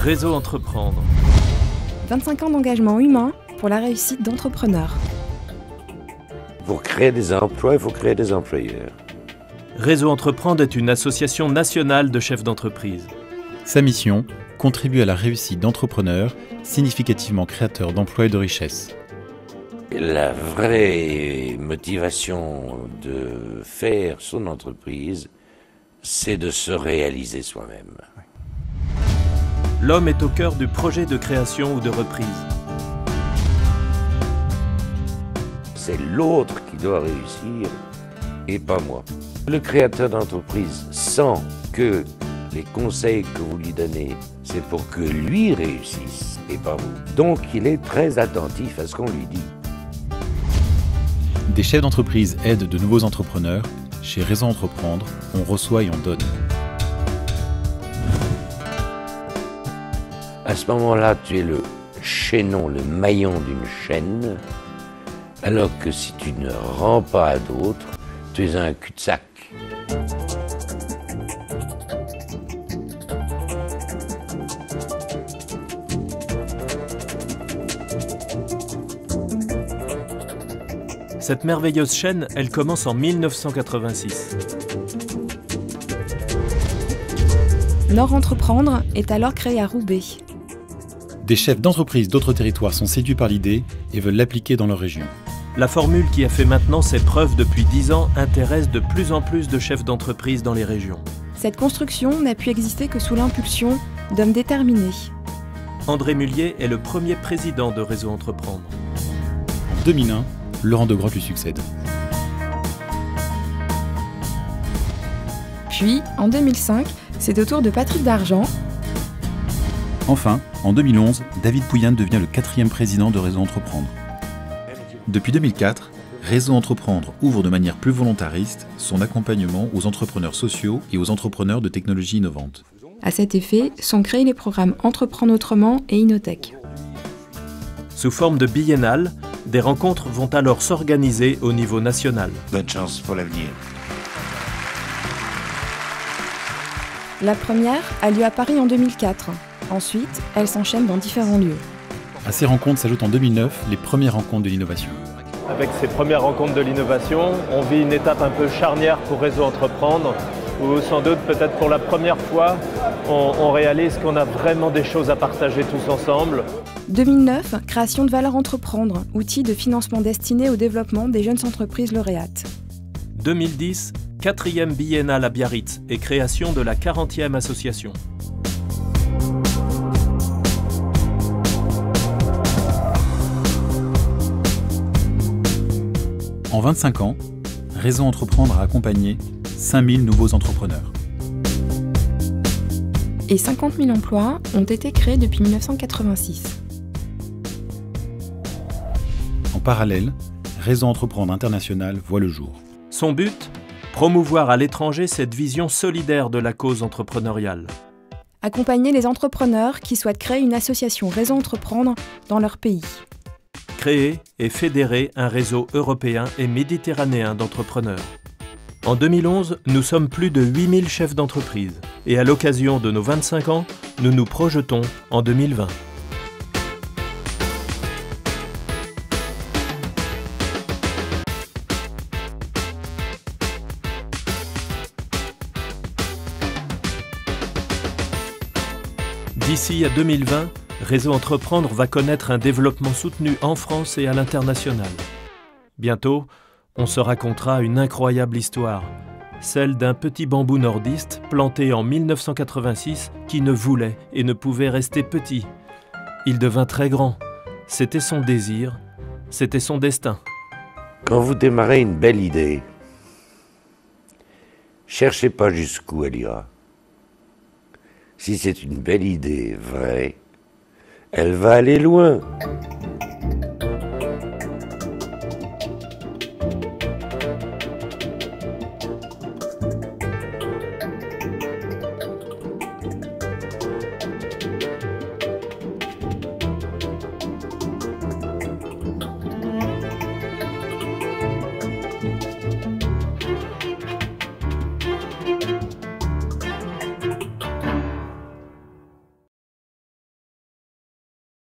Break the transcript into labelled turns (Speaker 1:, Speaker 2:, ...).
Speaker 1: Réseau Entreprendre.
Speaker 2: 25 ans d'engagement humain pour la réussite d'entrepreneurs.
Speaker 3: Pour créer des emplois, il faut créer des employeurs.
Speaker 1: Réseau Entreprendre est une association nationale de chefs d'entreprise.
Speaker 4: Sa mission, contribuer à la réussite d'entrepreneurs significativement créateurs d'emplois et de richesses.
Speaker 3: La vraie motivation de faire son entreprise, c'est de se réaliser soi-même.
Speaker 1: L'homme est au cœur du projet de création ou de reprise.
Speaker 3: C'est l'autre qui doit réussir et pas moi. Le créateur d'entreprise sent que les conseils que vous lui donnez, c'est pour que lui réussisse et pas vous. Donc il est très attentif à ce qu'on lui dit.
Speaker 4: Des chefs d'entreprise aident de nouveaux entrepreneurs. Chez Réseau Entreprendre, on reçoit et on donne.
Speaker 3: À ce moment-là, tu es le chaînon, le maillon d'une chaîne, alors que si tu ne rends pas à d'autres, tu es un cul-de-sac.
Speaker 1: Cette merveilleuse chaîne, elle commence en 1986.
Speaker 2: Nord Entreprendre est alors créé à Roubaix.
Speaker 4: Des chefs d'entreprise d'autres territoires sont séduits par l'idée et veulent l'appliquer dans leur région.
Speaker 1: La formule qui a fait maintenant ses preuves depuis 10 ans intéresse de plus en plus de chefs d'entreprise dans les régions.
Speaker 2: Cette construction n'a pu exister que sous l'impulsion d'hommes déterminés.
Speaker 1: André Mullier est le premier président de Réseau Entreprendre.
Speaker 4: En 2001, Laurent de Grotte lui succède.
Speaker 2: Puis, en 2005, c'est au tour de Patrick Dargent.
Speaker 4: Enfin, en 2011, David Pouyanne devient le 4e président de Réseau Entreprendre. Depuis 2004, Réseau Entreprendre ouvre de manière plus volontariste son accompagnement aux entrepreneurs sociaux et aux entrepreneurs de technologies innovantes.
Speaker 2: À cet effet, sont créés les programmes Entreprendre autrement et Innotech.
Speaker 1: Sous forme de biennale, des rencontres vont alors s'organiser au niveau national.
Speaker 3: Bonne chance pour l'avenir.
Speaker 2: La première a lieu à Paris en 2004. Ensuite, elle s'enchaîne dans différents lieux.
Speaker 4: À ces rencontres s'ajoutent en 2009 les premières rencontres de l'innovation.
Speaker 1: Avec ces premières rencontres de l'innovation, on vit une étape un peu charnière pour Réseau Entreprendre, où sans doute peut-être pour la première fois, on réalise qu'on a vraiment des choses à partager tous ensemble.
Speaker 2: 2009, création de Valeur Entreprendre, outil de financement destiné au développement des jeunes entreprises lauréates.
Speaker 1: 2010, 4e biennale à Biarritz et création de la 40e association.
Speaker 4: En 25 ans, Réseau Entreprendre a accompagné 5000 nouveaux entrepreneurs.
Speaker 2: Et 50 000 emplois ont été créés depuis 1986.
Speaker 4: En parallèle, Réseau Entreprendre International voit le jour.
Speaker 1: Son but ? Promouvoir à l'étranger cette vision solidaire de la cause entrepreneuriale.
Speaker 2: Accompagner les entrepreneurs qui souhaitent créer une association Réseau Entreprendre dans leur pays.
Speaker 1: Créer et fédérer un réseau européen et méditerranéen d'entrepreneurs. En 2011, nous sommes plus de 8000 chefs d'entreprise. Et à l'occasion de nos 25 ans, nous nous projetons en 2020. D'ici à 2020, Réseau Entreprendre va connaître un développement soutenu en France et à l'international. Bientôt, on se racontera une incroyable histoire, celle d'un petit bambou nordiste planté en 1986 qui ne voulait et ne pouvait rester petit. Il devint très grand. C'était son désir, c'était son destin.
Speaker 3: Quand vous démarrez une belle idée, cherchez pas jusqu'où elle ira. Si c'est une belle idée vraie, elle va aller loin.